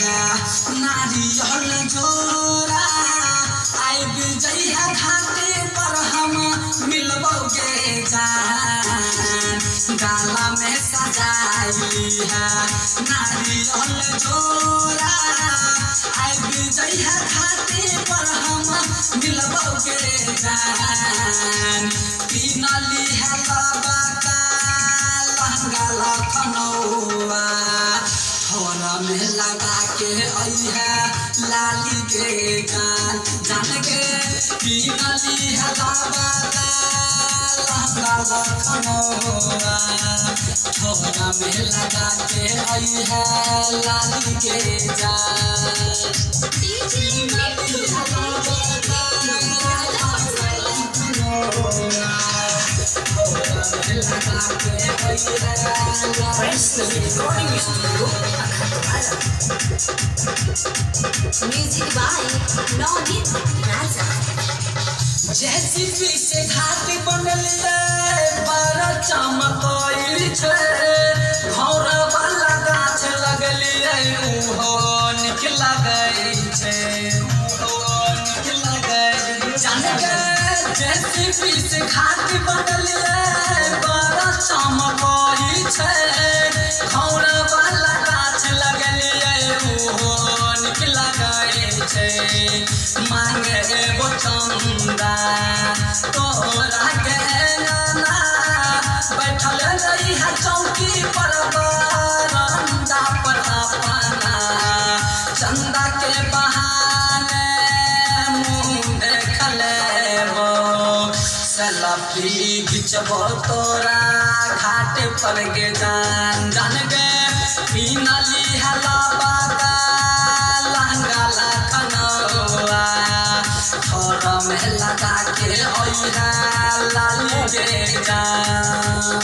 है नारियल जोरा आइब जइहा घाटे पर हम मिलबोगे जान गाला में सजाई है नारियल जोरा आइब जइहा घाटे पर हम मिलबोगे जान पीनली है बाबा का लहंगा लखनऊआ थोड़ा में लगा के आई है लाली के जान जान के पीनली है बाबा का लहंगा लखनऊआ थोड़ा में लगा के आई है लाली के जान पीनली है बाबा का Music by Nodit Raza. जैसी पीछे घाट बनलिए बड़ा चमकइल छे घौरा वाला गाछ लगलिए उहो निक लगै छे जान के जैसी पीछे घाट बनलिए बड़ा चमकइल छे घौरा वाला गाछ लगलिए उहो निक लगै छे मांगे एगो चंदा तोरा के नाना बैठल रही है चौकी पर बरंदा पर अपना चंदा के बहाने मुँह देख लेबो सेल्फी खिंचबो तोरा घाट पर के जान जान के पीनली हला बागा लहंगा लखनऊआ थोड़ा में लगा के आई है लाली के जान